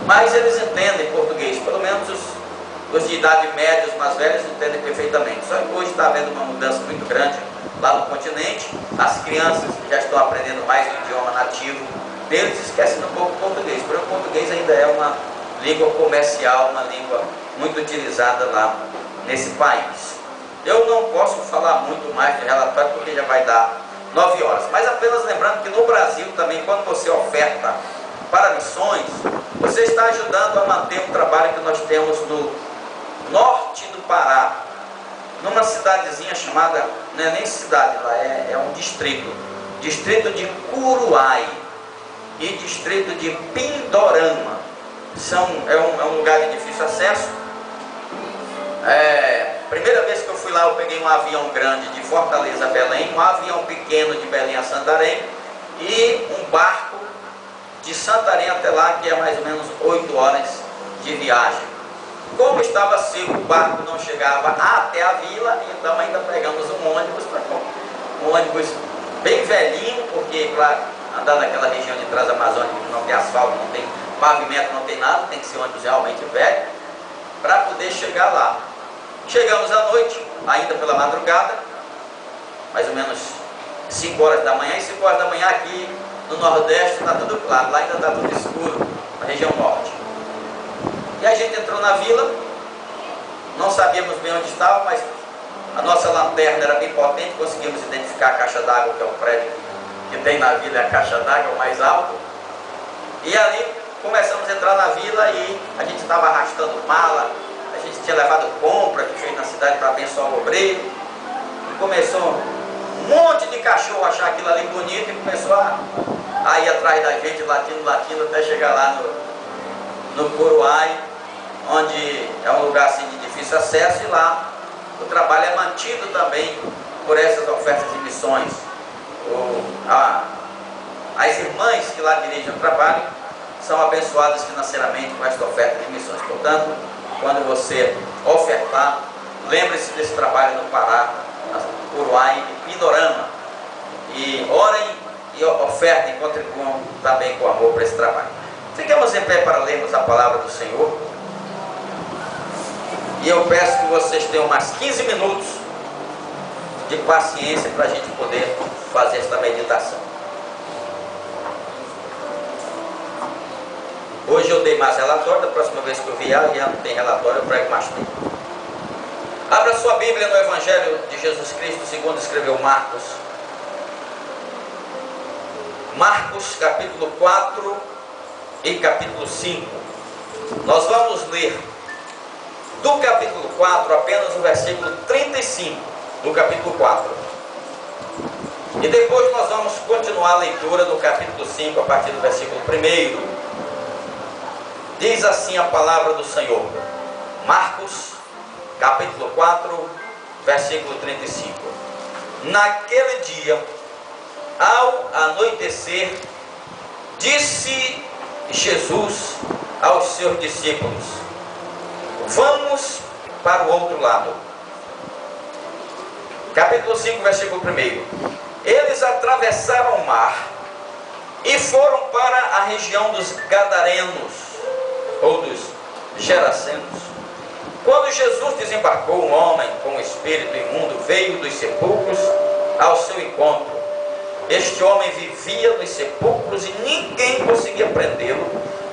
mas eles entendem português, pelo menos os de idade média, os mais velhos entendem perfeitamente. Só que hoje está havendo uma mudança muito grande lá no continente, as crianças já estão aprendendo mais o idioma nativo deles, esquecendo um pouco o português, porque o português ainda é uma língua comercial, uma língua muito utilizada lá nesse país. Eu não posso falar muito mais de relatório porque já vai dar 9 horas, mas apenas lembrando que no Brasil também, quando você oferta para missões, você está ajudando a manter um trabalho que nós temos no norte do Pará, numa cidadezinha chamada, não é nem cidade lá, é um distrito de Curuai e distrito de Pindorama. É um lugar de difícil acesso. Primeira vez que eu fui lá, eu peguei um avião grande de Fortaleza a Belém, um avião pequeno de Belém a Santarém e um barco de Santarém até lá, que é mais ou menos 8 horas de viagem. Como estava seco, o barco não chegava até a vila, então ainda pegamos um ônibus bem velhinho, porque, claro, andar naquela região de Transamazônica que não tem asfalto, não tem pavimento, não tem nada, tem que ser um ônibus realmente velho, para poder chegar lá. Chegamos à noite, ainda pela madrugada, mais ou menos 5 horas da manhã, e 5 horas da manhã aqui no Nordeste está tudo claro, lá ainda está tudo escuro, na região norte. E a gente entrou na vila, não sabíamos bem onde estava, mas a nossa lanterna era bem potente, conseguimos identificar a caixa d'água, que é o prédio que tem na vila, é a caixa d'água o mais alto. E ali começamos a entrar na vila e a gente estava arrastando mala, a gente tinha levado compra que fez na cidade para abençoar o obreiro, e começou um monte de cachorro achar aquilo ali bonito e começou a ir atrás da gente, latindo, até chegar lá no Curuai, onde é um lugar assim de difícil acesso, e lá o trabalho é mantido também por essas ofertas de missões. As irmãs que lá dirigem o trabalho são abençoadas financeiramente com esta oferta de missões. Portanto, quando você ofertar, lembre-se desse trabalho no Pará, no Curuai e Pindorama, e orem e ofertem, contribuam também com amor para esse trabalho. Fiquemos em pé para lermos a palavra do Senhor. E eu peço que vocês tenham mais 15 minutos de paciência para a gente poder fazer esta meditação. Hoje eu dei mais relatório, da próxima vez que eu vier já não tem relatório, eu prego mais tempo. Abra sua Bíblia no Evangelho de Jesus Cristo, segundo escreveu Marcos. Marcos, capítulo 4 e capítulo 5. Nós vamos ler do capítulo 4 apenas o versículo 35 do capítulo 4. E depois nós vamos continuar a leitura do capítulo 5 a partir do versículo 1. Diz assim a palavra do Senhor. Marcos, capítulo 4, versículo 35. Naquele dia, ao anoitecer, disse Jesus aos seus discípulos: vamos para o outro lado. Capítulo 5, versículo 1. Eles atravessaram o mar e foram para a região dos Gadarenos, ou dos Gerasenos. Quando Jesus desembarcou, um homem com um espírito imundo veio dos sepulcros ao seu encontro. Este homem vivia nos sepulcros e ninguém conseguia prendê-lo,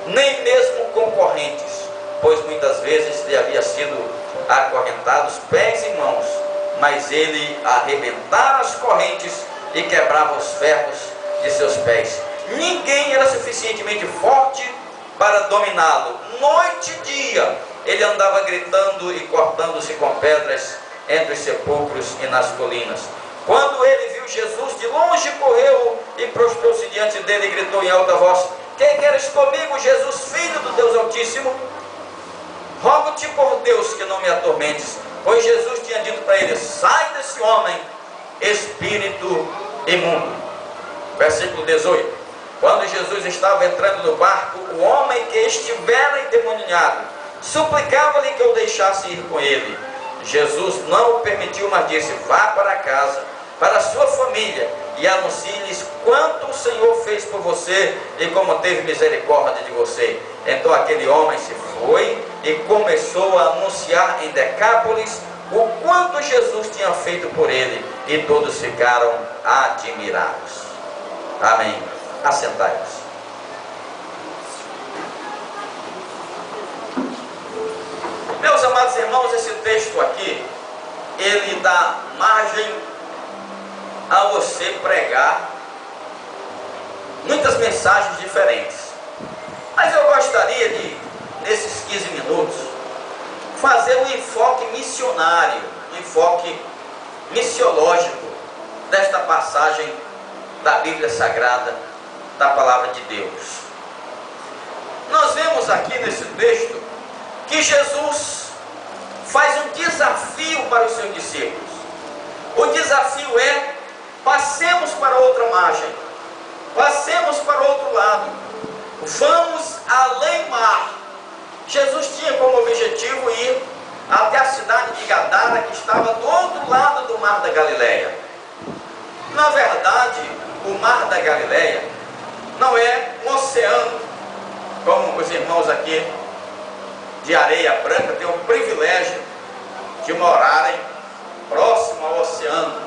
nem mesmo concorrentes, pois muitas vezes lhe havia sido acorrentados pés e mãos, mas ele arrebentava as correntes e quebrava os ferros de seus pés. Ninguém era suficientemente forte para dominá-lo. Noite e dia ele andava gritando e cortando-se com pedras entre os sepulcros e nas colinas. Quando ele viu Jesus de longe, correu e prostrou-se diante dele e gritou em alta voz: que queres comigo, Jesus, filho do Deus Altíssimo? Rogo-te por Deus que não me atormentes. Pois Jesus tinha dito para ele: sai desse homem, espírito imundo. Versículo 18. Quando Jesus estava entrando no barco, o homem que estivera endemoniado suplicava-lhe que o deixasse ir com ele. Jesus não o permitiu, mas disse: vá para casa, para a sua família, e anuncie-lhes quanto o Senhor fez por você e como teve misericórdia de você. Então aquele homem se foi e começou a anunciar em Decápolis o quanto Jesus tinha feito por ele, e todos ficaram admirados. Amém. Assentai-vos. Meus amados irmãos, esse texto aqui, ele dá margem a você pregar muitas mensagens diferentes. Mas eu gostaria de, nesses 15 minutos, fazer um enfoque missionário, um enfoque missiológico desta passagem da Bíblia Sagrada, da Palavra de Deus. Nós vemos aqui nesse texto que Jesus faz um desafio para os seus discípulos. O desafio é: passemos para outra margem, passemos para o outro lado, vamos além mar. Jesus tinha como objetivo ir até a cidade de Gadara, que estava do outro lado do mar da Galileia. Na verdade, o mar da Galileia não é um oceano, como os irmãos aqui de Areia Branca têm o privilégio de morarem próximo ao oceano,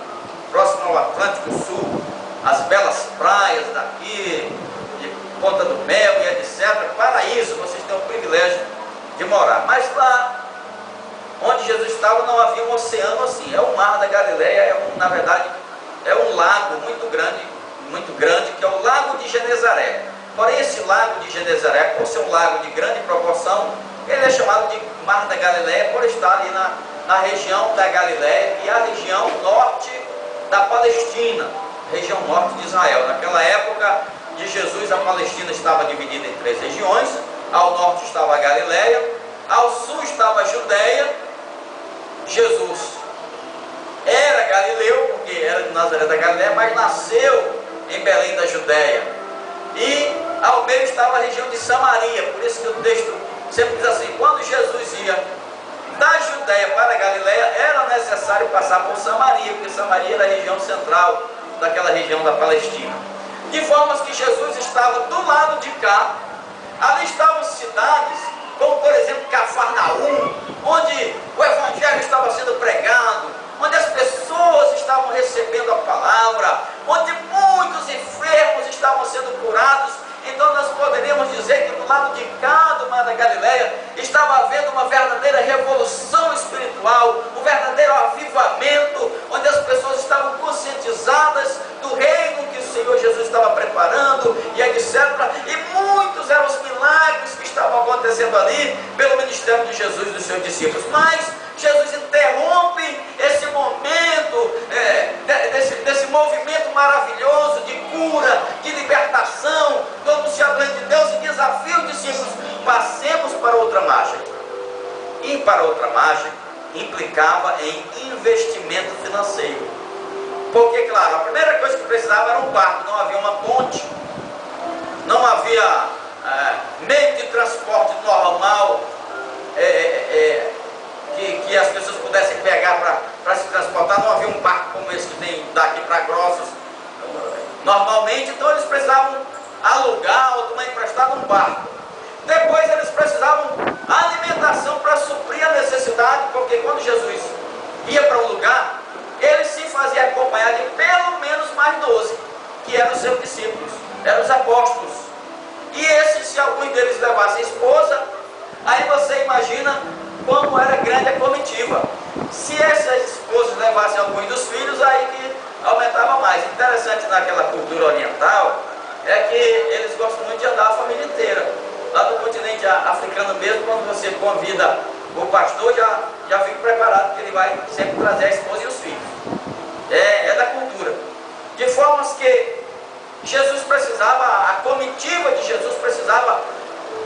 próximo ao Atlântico Sul, as belas praias daqui, de Ponta do Mel e etc. Paraíso, vocês têm o privilégio de morar. Mas lá onde Jesus estava não havia um oceano assim. É o mar da Galileia, na verdade, é um lago muito grande, que é o Lago de Genezaré. Porém, esse Lago de Genezaré, por ser um lago de grande proporção, ele é chamado de Mar da Galileia por estar ali na região da Galileia, que é a região norte da Palestina, região norte de Israel. Naquela época de Jesus, a Palestina estava dividida em 3 regiões. Ao norte estava a Galileia, ao sul estava a Judeia. Jesus era galileu, porque era de Nazaré da Galileia, mas nasceu em Belém da Judeia. E ao meio estava a região de Samaria. Por isso que o texto sempre diz assim: quando Jesus ia da Judeia para a Galileia, era necessário passar por Samaria, porque Samaria era a região central daquela região da Palestina. De forma que Jesus estava do lado de cá. Ali estavam cidades, como por exemplo Cafarnaum, onde o Evangelho estava sendo pregado, onde as pessoas estavam recebendo a palavra, onde muitos enfermos estavam sendo curados. Então nós poderíamos dizer que do lado de cá do Mar da Galileia estava havendo uma verdadeira revolução espiritual, um verdadeiro avivamento, onde as pessoas estavam conscientizadas do reino que o Senhor Jesus estava preparando e etc. E muitos eram os milagres que estavam acontecendo ali pelo ministério de Jesus e dos seus discípulos. Mas Jesus interrompe esse momento, desse movimento maravilhoso de cura, de libertação, do anunciador de Deus, e desafia os discípulos: passemos para outra margem. Ir para outra margem implicava em investimento financeiro. Porque, claro, a primeira coisa que precisava era um barco, não havia uma ponte, não havia meio de transporte normal, que as pessoas pudessem pegar para se transportar. Não havia um barco como esse que tem daqui para Grossos normalmente. Então eles precisavam alugar ou tomar emprestado um barco. Depois eles precisavam alimentação para suprir a necessidade, porque quando Jesus ia para um lugar, ele se fazia acompanhar de pelo menos mais 12, que eram os seus discípulos, eram os apóstolos. E esses, se alguns deles levassem esposa, aí você imagina como era grande a comitiva. Se essas esposas levassem alguns dos filhos, aí que aumentava mais. Interessante naquela cultura oriental é que eles gostam muito de andar a família inteira. Lá do continente africano mesmo, quando você convida o pastor, já fica preparado, que ele vai sempre trazer a esposa e os filhos. É da cultura. De formas que Jesus precisava, a comitiva de Jesus precisava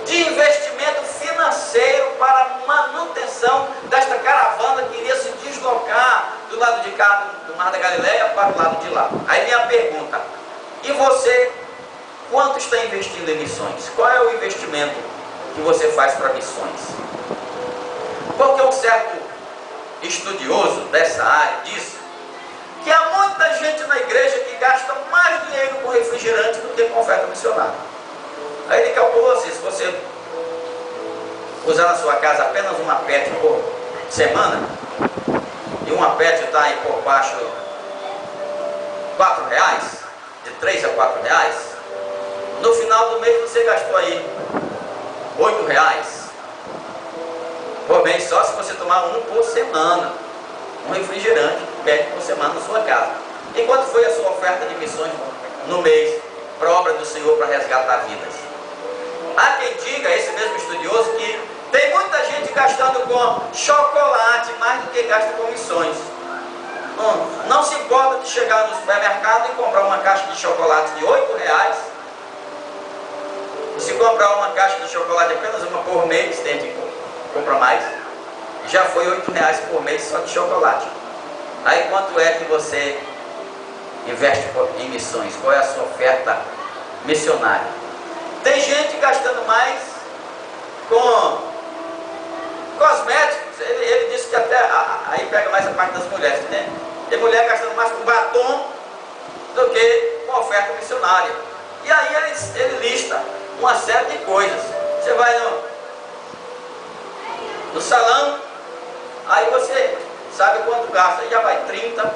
de investimento financeiro para a manutenção desta caravana que iria se deslocar do lado de cá do Mar da Galileia para o lado de lá. Aí vem a pergunta: e você, quanto está investindo em missões? Qual é o investimento que você faz para missões? Porque um certo estudioso dessa área diz que há muita gente na igreja que gasta mais dinheiro com refrigerante do que com oferta missionária. Aí ele calculou assim: se você usar na sua casa apenas uma PET por semana, e uma PET está aí por baixo R$4, de R$3 a R$4, no final do mês você gastou aí R$8 por mês, só se você tomar um por semana, um refrigerante PET por semana na sua casa. E quanto foi a sua oferta de missões no mês para a obra do Senhor, para resgatar vidas? Há quem diga, esse mesmo estudioso, que tem muita gente gastando com chocolate mais do que gasta com missões. Não se importa de chegar no supermercado e comprar uma caixa de chocolate de R$8, e se comprar uma caixa de chocolate apenas uma por mês, tem que comprar mais, já foi R$8 por mês só de chocolate. Aí quanto é que você investe em missões? Qual é a sua oferta missionária? Tem gente gastando mais com cosméticos. Ele disse que até aí pega mais a parte das mulheres, né? Tem mulher gastando mais com batom do que com oferta missionária. E aí ele lista uma série de coisas. Você vai no salão, aí você sabe quanto gasta, já vai 30,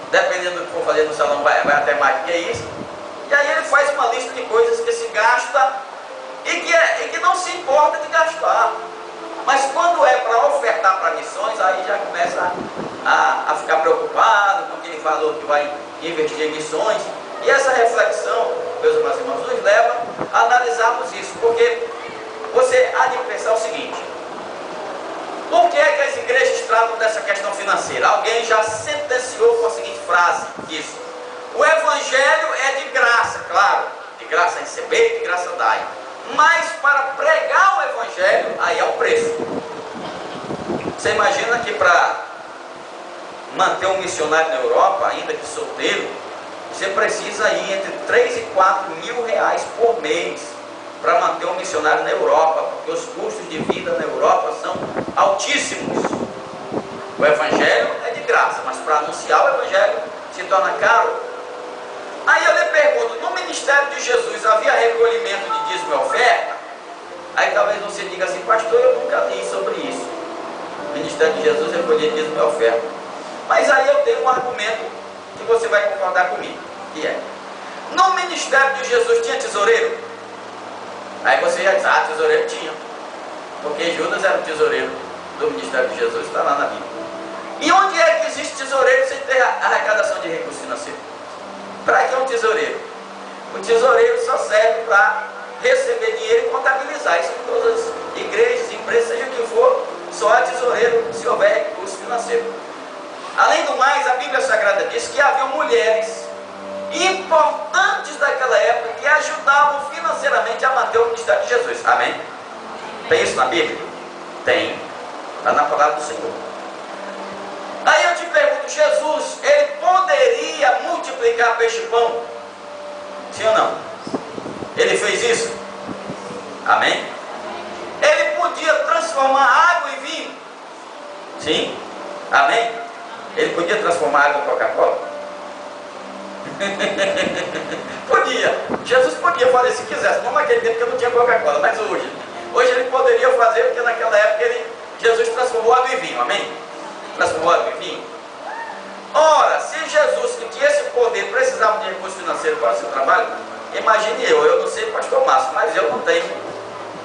dependendo do que for fazer no salão, vai até mais do que isso. E aí ele faz uma lista de coisas que se gasta e que não se importa de gastar. Mas quando é para ofertar para missões, aí já começa a ficar preocupado com o que ele falou que vai investir em missões. E essa reflexão, meus irmãos, nos leva a analisarmos isso, porque você há de pensar o seguinte: por que é que as igrejas tratam dessa questão financeira? Alguém já sentenciou com a seguinte frase: diz, o evangelho é de graça, claro, de graça receber, de graça dar, mas para pregar o evangelho, aí é o preço. Você imagina que para manter um missionário na Europa, ainda que solteiro, você precisa ir entre 3 e 4 mil reais por mês para manter um missionário na Europa, porque os custos de vida na Europa são altíssimos. O evangelho é de graça, mas para anunciar o evangelho se torna caro. Aí eu lhe pergunto, no ministério de Jesus havia recolhimento de dízimo e oferta? Aí talvez você diga assim: pastor, eu nunca li sobre isso. O ministério de Jesus recolhia dízimo e oferta. Mas aí eu tenho um argumento que você vai concordar comigo, que é: no ministério de Jesus tinha tesoureiro? Aí você já diz: ah, tesoureiro tinha, porque Judas era o tesoureiro do ministério de Jesus, está lá na Bíblia. E onde é que existe tesoureiro sem ter arrecadação de recursos financeiros? Para que é um tesoureiro? O tesoureiro só serve para receber dinheiro e contabilizar. Isso em todas as igrejas, empresas, seja o que for, só há tesoureiro se houver recurso financeiro. Além do mais, a Bíblia Sagrada diz que havia mulheres importantes daquela época que ajudavam financeiramente a manter o ministério de Jesus. Amém? Tem isso na Bíblia? Tem. Está na palavra do Senhor. Aí eu te pergunto, Jesus, ele poderia multiplicar peixe e pão? Sim ou não? Ele fez isso? Amém? Ele podia transformar água em vinho? Sim? Amém? Ele podia transformar água em Coca-Cola? Podia. Jesus podia fazer se quisesse, não naquele tempo que não tinha Coca-Cola, mas hoje ele poderia fazer, porque naquela época Jesus transformou água em vinho. Amém? Transformou água em vinho. Ora, se Jesus, que tinha esse poder, precisava de recurso financeiro para o seu trabalho, imagine eu não sei pastor Márcio, mas eu não tenho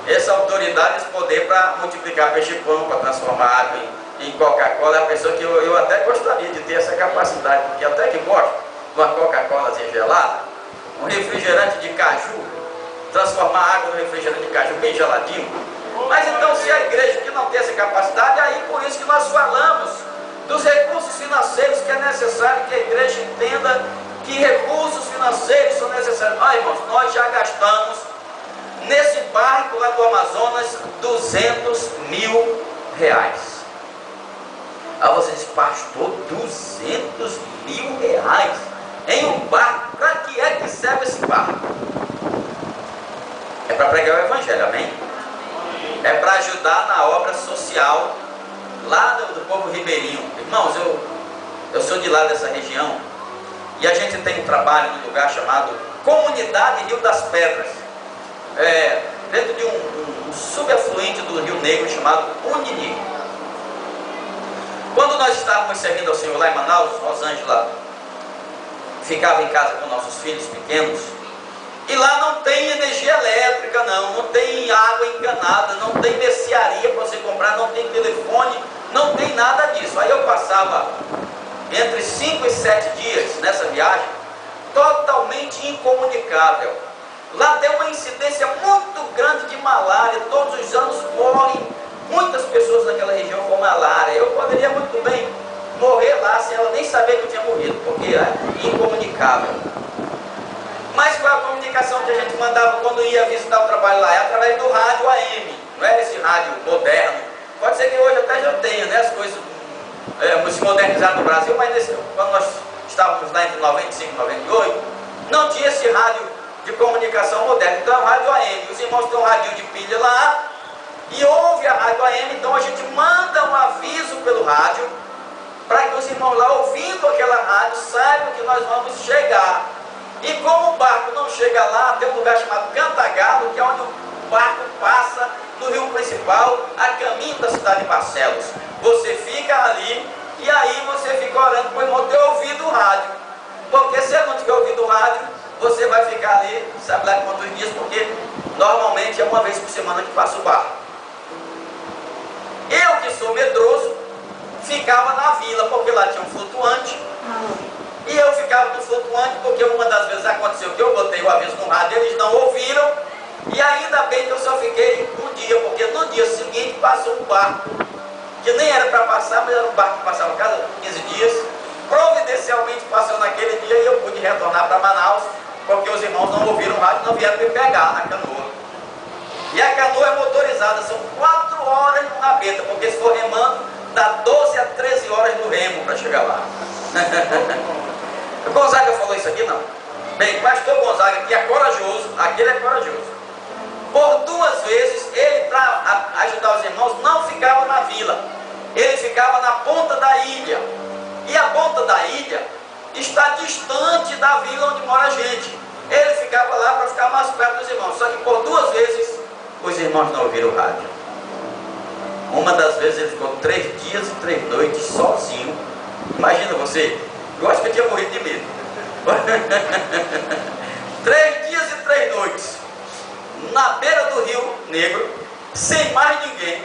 essa autoridade, esse poder para multiplicar peixe e pão, para transformar água em Coca-Cola. É a pessoa que eu até gostaria de ter essa capacidade, porque até que gosto de uma Coca-Cola gelada, um refrigerante de caju, transformar água no refrigerante de caju bem geladinho. Mas então, se a igreja que não tem essa capacidade, aí por isso que nós falamos dos recursos financeiros, que é necessário que a igreja entenda que recursos financeiros são necessários. Olha, irmãos, nós já gastamos nesse barco lá do Amazonas R$200 mil. Aí você diz: pastor, R$200 mil em um barco? Para que é que serve esse barco? É para pregar o evangelho, amém? É para ajudar na obra social lá do povo ribeirinho. Irmãos, eu sou de lá dessa região, e a gente tem um trabalho num lugar chamado Comunidade Rio das Pedras, dentro de um subafluente do Rio Negro, chamado Unini. Quando nós estávamos servindo ao Senhor lá em Manaus, Rosângela ficava em casa com nossos filhos pequenos, e lá não tem energia elétrica, não tem água encanada, não tem mercearia para você comprar, não tem telefone, não tem nada disso. Aí eu passava entre 5 e 7 dias nessa viagem, totalmente incomunicável. Lá tem uma incidência muito grande de malária, todos os anos morrem muitas pessoas naquela região com malária. Eu poderia muito bem morrer lá sem ela nem saber que eu tinha morrido, porque é incomunicável. Mas qual é a comunicação que a gente mandava quando ia visitar o trabalho lá? É através do rádio AM, não é esse rádio moderno. Pode ser que hoje até já tenha, né, as coisas se modernizaram no Brasil, mas quando nós estávamos lá entre 95 e 98, não tinha esse rádio de comunicação moderna. Então é o rádio AM. Os irmãos têm um radinho de pilha lá e ouve a rádio AM, então a gente manda um aviso pelo rádio para que os irmãos lá, ouvindo aquela rádio, saibam que nós vamos chegar. E como o barco não chega lá, tem um lugar chamado Cantagalo, que é onde o barco passa no rio principal, a caminho da cidade de Barcelos. Você fica ali e aí você fica orando para o irmão ter ouvido o rádio. Porque se ele não tiver ouvido o rádio, você vai ficar ali, sabe lá quantos dias, porque normalmente é uma vez por semana que passa o barco. Eu, que sou medroso, ficava na vila, porque lá tinha um flutuante. E eu ficava no flutuante, porque uma das vezes aconteceu que eu botei o aviso no rádio, eles não ouviram. E ainda bem que eu só fiquei um dia, porque no dia seguinte passou um barco, que nem era para passar, mas era um barco que passava cada 15 dias. Providencialmente passou naquele dia e eu pude retornar para Manaus, porque os irmãos não ouviram o rádio, não vieram me pegar na canoa. E a canoa é motorizada, são 4 horas no rabeta, porque se for remando, dá 12 a 13 horas no remo para chegar lá. O Gonzaga falou isso aqui? Não. Bem, o pastor Gonzaga, que é corajoso, aquele é corajoso. Por 2 vezes, ele, para ajudar os irmãos, não ficava na vila. Ele ficava na ponta da ilha. E a ponta da ilha está distante da vila onde mora a gente. Ele ficava lá para ficar mais perto dos irmãos. Só que por 2 vezes, os irmãos não ouviram o rádio. Uma das vezes ele ficou 3 dias e 3 noites sozinho. Imagina você, eu acho que eu tinha morrido de medo. 3 dias e 3 noites, na beira do Rio Negro, sem mais ninguém,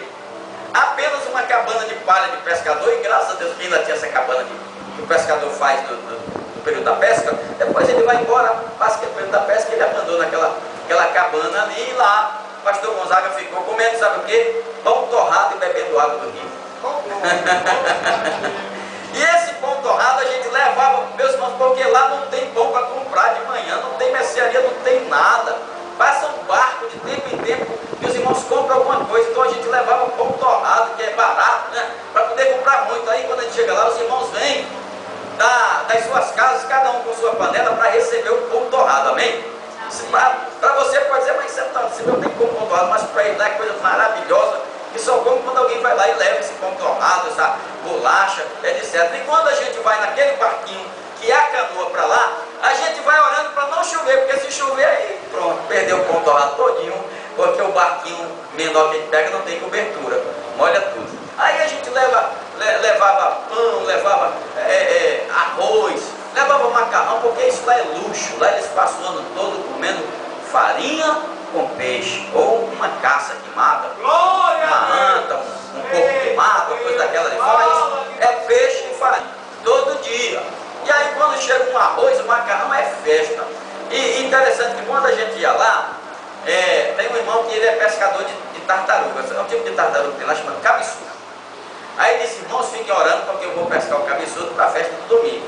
apenas uma cabana de palha de pescador, e graças a Deus que ainda tinha essa cabana que o pescador faz do período da pesca. Depois ele vai embora, passa aquele período da pesca, ele abandonou aquela cabana ali, e lá o pastor Gonzaga ficou comendo, sabe o quê? Pão torrado e bebendo água do rio. E esse pão torrado a gente levava, meus irmãos, porque lá não tem pão para comprar de manhã, não tem mercearia, não tem nada. Passa um barco de tempo em tempo e os irmãos compram alguma coisa. Então a gente levava pão torrado, que é barato, né? Para poder comprar muito. Aí quando a gente chega lá, os irmãos vêm das suas casas, cada um com sua panela, para receber o pão torrado, amém? Para você pode dizer, mas você não tem como pão torrado, mas para ele lá é coisa maravilhosa. E só come quando alguém vai lá e leva esse pão torrado, essa bolacha, etc. E quando a gente vai naquele barquinho, que é a canoa para lá, a gente vai orando para não chover, porque se chover aí, pronto, perdeu o pão torrado todinho, porque o barquinho menor que a gente pega não tem cobertura, molha tudo. Aí a gente levava pão, levava arroz, levava macarrão, porque isso lá é luxo. Lá eles passam o ano todo comendo farinha com peixe, ou uma caça queimada, uma anta, um porco queimado, uma coisa daquela ali fora. Isso é peixe e farinha, todo dia. E aí quando chega um arroz, o macarrão é festa. E interessante que quando a gente ia lá, tem um irmão que ele é pescador de tartarugas, é um tipo de tartaruga que tem lá chamado cabeçudo. Aí ele disse, irmãos, fiquem orando porque eu vou pescar o cabeçudo para a festa do domingo.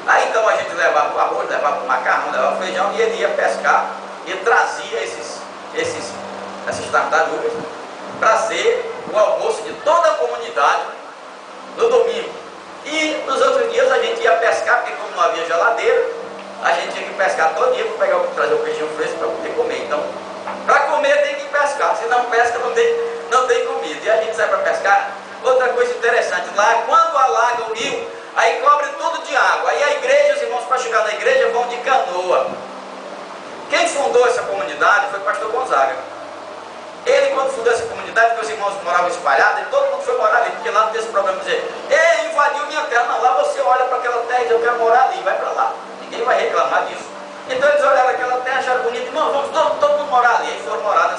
Aí então a gente levava o arroz, levava o macarrão, levava o feijão, e ele ia pescar e trazia essas tartarugas para ser o almoço de toda a comunidade no domingo. E nos outros dias a gente ia pescar, porque como não havia geladeira, a gente tinha que pescar todo dia para trazer o peixinho fresco para poder comer. Então, para comer tem que pescar, se não pesca não tem comida. E a gente sai para pescar. Outra coisa interessante, lá quando alaga o rio, aí cobre tudo de água. Aí a igreja, os irmãos para chegar na igreja vão de canoa. Quem fundou essa comunidade foi o pastor Gonzaga. Ele, quando construiu essa comunidade, que os irmãos moravam espalhados, e todo mundo foi morar ali, porque lá não tem esse problema de dizer, ei, invadiu minha terra. Não, lá você olha para aquela terra e diz, eu quero morar ali, vai para lá. Ninguém vai reclamar disso. Então eles olharam aquela terra, acharam bonito, irmão, vamos todo mundo morar ali. E foram morar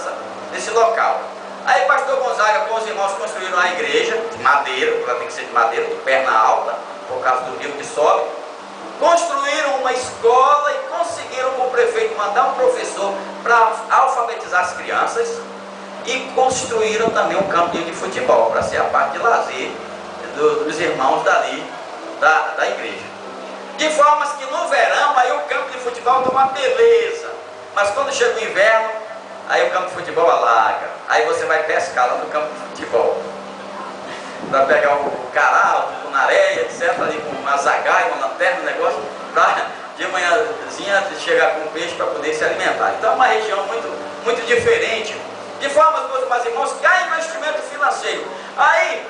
nesse local. Aí pastor Gonzaga com os irmãos construíram a igreja de madeira, porque ela tem que ser de madeira, de perna alta, por causa do rio que sobe. Construíram uma escola e conseguiram com o prefeito mandar um professor para alfabetizar as crianças, e construíram também um campo de futebol para ser a parte de lazer dos irmãos dali da igreja. De forma que no verão aí o campo de futebol está uma beleza, mas quando chega o inverno, aí o campo de futebol alaga, aí você vai pescar lá no campo de futebol para pegar o cará, o tucunaré, etc, ali com uma zagaia, uma lanterna, um negócio, para de manhãzinha chegar com o peixe para poder se alimentar. Então é uma região muito diferente. De forma, meus irmãos, que há investimento financeiro. Aí,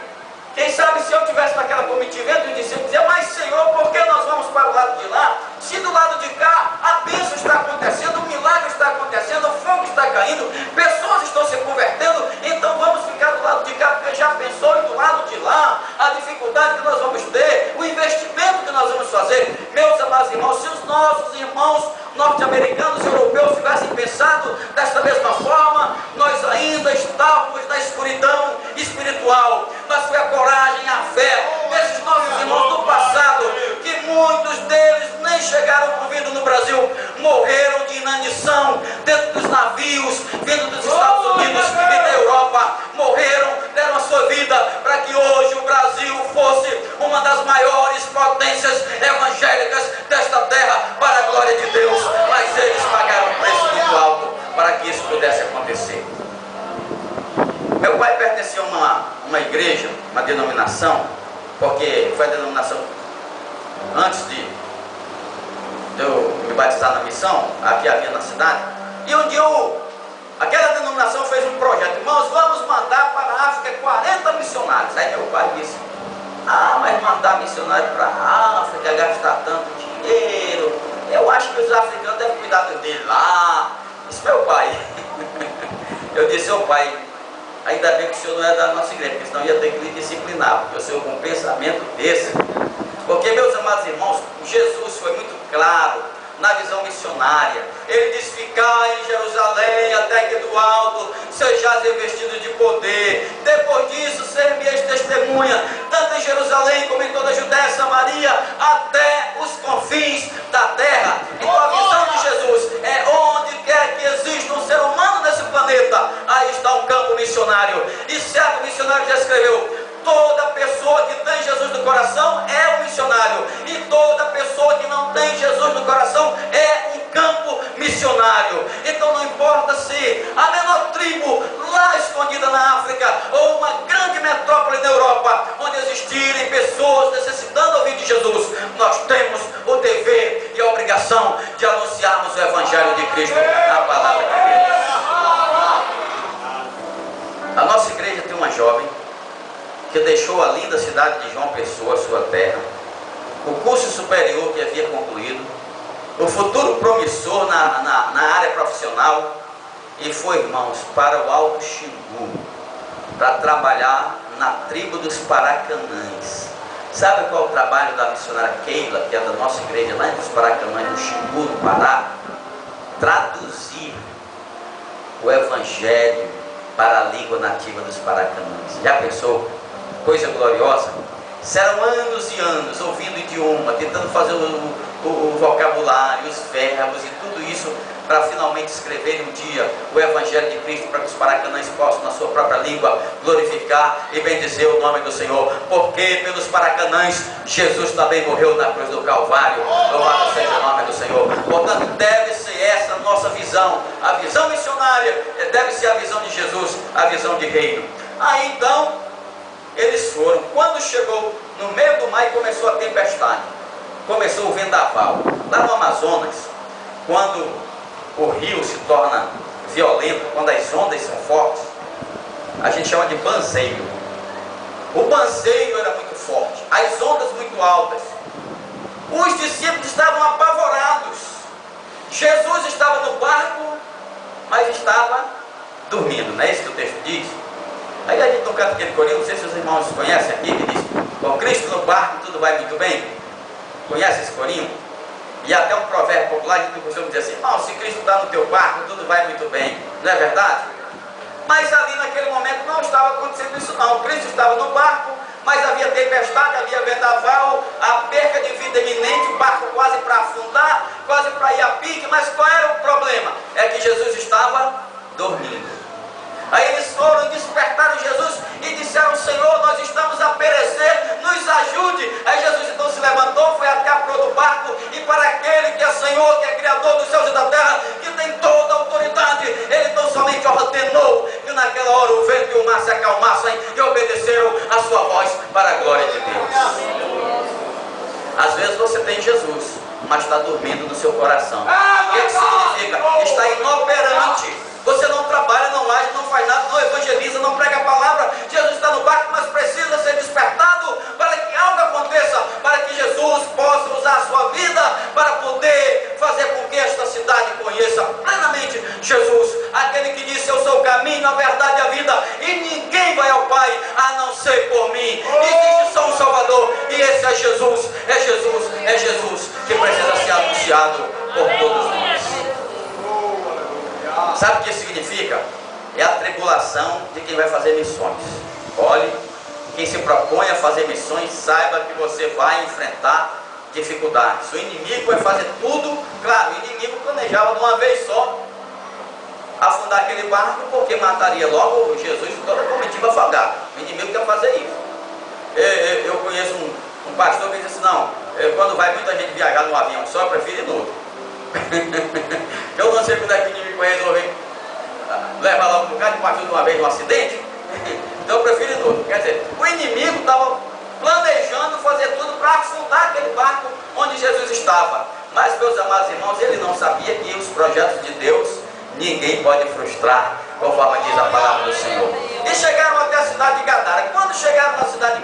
quem sabe se eu estivesse naquela comitiva, eu dizia, mas Senhor, por que nós vamos para o lado de lá? Se do lado de cá a bênção está acontecendo, o milagre está acontecendo, o fogo está caindo, pessoas estão se convertendo, então vamos ficar do lado de cá, porque já pensou e do lado de lá, a dificuldade que nós vamos ter, o investimento que nós vamos fazer. Meus amados irmãos, se os nossos irmãos norte-americanos e europeus tivessem pensado desta mesma forma, nós ainda estávamos na escuridão espiritual. Mas foi a coragem, a fé desses nossos irmãos do passado, que muitos deles nem chegaram com vida no Brasil, morreram de inanição dentro dos navios vindo dos Estados Unidos e da Europa, morreram, deram a sua vida para que hoje o Brasil fosse uma das maiores potências evangélicas desta terra, para a glória de Deus. Mas eles pagaram um preço muito alto para que isso pudesse acontecer. Meu pai pertencia a uma igreja, uma denominação, porque foi a denominação antes de eu me batizar na missão, aqui havia na cidade. E um dia aquela denominação fez um projeto, irmãos, vamos mandar para a África 40 missionários. Aí meu pai disse, mas mandar missionário para a África, gastar tanto dinheiro, eu acho que os africanos devem cuidar dele lá. Disse meu pai. Eu disse, ô pai, ainda bem que o senhor não é da nossa igreja, porque senão ia ter que lhe disciplinar, porque o senhor com um pensamento desse. Porque, meus amados irmãos, Jesus foi muito claro na visão missionária. Ele diz, ficai em Jerusalém até que do alto sejais revestidos de poder. Depois disso, ser-me-eis testemunha, tanto em Jerusalém como em toda a Judéia, Samaria, até os confins da terra. Então a visão de Jesus é onde quer que exista um ser humano nesse planeta, aí está um campo missionário. E certo missionário já escreveu, toda pessoa que tem Jesus no coração é um missionário, e toda pessoa que não tem Jesus no coração é um campo missionário. Então não importa se a menor tribo lá escondida na África, ou uma grande metrópole na Europa, onde existirem pessoas necessitando ouvir de Jesus, nós temos o dever e a obrigação de anunciarmos o Evangelho de Cristo, a palavra de Deus. A nossa igreja tem uma jovem que deixou a linda cidade de João Pessoa, sua terra, o curso superior que havia concluído, o futuro promissor na área profissional, e foi, irmãos, para o Alto Xingu, para trabalhar na tribo dos Paracanãs. Sabe qual é o trabalho da missionária Keila, que é da nossa igreja lá nos Paracanãs, no Xingu, no Pará? Traduzir o Evangelho para a língua nativa dos Paracanãs. Já pensou? Coisa gloriosa. Serão anos e anos ouvindo o idioma, tentando fazer o vocabulário, os verbos e tudo isso, para finalmente escrever um dia o Evangelho de Cristo, para que os paracanãs possam, na sua própria língua, glorificar e bendizer o nome do Senhor. Porque pelos paracanãs Jesus também morreu na cruz do Calvário. Louvado seja o nome do Senhor. Portanto, deve ser essa a nossa visão. A visão missionária deve ser a visão de Jesus, a visão de reino. Aí então eles foram. Quando chegou no meio do mar e começou a tempestade, começou o vendaval lá no Amazonas, quando o rio se torna violento, quando as ondas são fortes, a gente chama de banzeiro. O banzeiro era muito forte, as ondas muito altas. Os discípulos estavam apavorados. Jesus estava no barco, mas estava dormindo, não é isso que o texto diz? Aí a gente não canta aquele corinho, não sei se os irmãos conhecem aqui, que diz: com Cristo no barco tudo vai muito bem. Conhece esse corinho? E até um provérbio popular, a gente costuma dizer assim: irmão, se Cristo está no teu barco, tudo vai muito bem. Não é verdade? Mas ali naquele momento não estava acontecendo isso não. Cristo estava no barco, mas havia tempestade, havia vendaval, a perca de vida iminente, o barco quase para afundar, quase para ir a pique. Mas qual era o problema? É que Jesus estava dormindo. Aí eles foram e despertaram Jesus e disseram: Senhor, nós estamos a perecer, nos ajude. Aí Jesus então se levantou, foi até a proa do barco, e para aquele que é Senhor, que é Criador dos céus e da terra, que tem toda a autoridade, ele tão somente ordenou que naquela hora o vento e o mar se acalmassem e obedeceram a sua voz para a glória de Deus. Às vezes você tem Jesus, mas está dormindo no seu coração. O que significa? Está inoperante. Você não trabalha, não age, não faz nada, não evangeliza, não prega a palavra. Jesus está no barco, mas precisa ser despertado para que algo aconteça, para que Jesus possa usar a sua vida para poder fazer com que esta cidade conheça plenamente Jesus, aquele que disse: eu sou o caminho, a verdade e a vida, e ninguém vai ao Pai a não ser por mim. Existe só um Salvador, e esse é Jesus, é Jesus, é Jesus que precisa ser anunciado por todos nós. Sabe o que significa? É a tribulação de quem vai fazer missões. Olhe, quem se propõe a fazer missões, saiba que você vai enfrentar dificuldades. O inimigo vai fazer tudo. Claro, o inimigo planejava de uma vez só afundar aquele barco, porque mataria logo Jesus e toda a comitiva afogada. O inimigo quer fazer isso. Eu conheço um pastor que diz assim: não, quando vai muita gente viajar num avião só, eu prefiro ir no outro. Eu não sei quando é que o inimigo vai resolver levar lá um lugar de partir de uma vez no acidente. Então eu prefiro ir no outro. Quer dizer, o inimigo estava planejando fazer tudo para afundar aquele barco onde Jesus estava. Mas, meus amados irmãos, ele não sabia que os projetos de Deus ninguém pode frustrar, conforme diz a palavra do Senhor. E chegaram até a cidade de Gadara. Quando chegaram na cidade de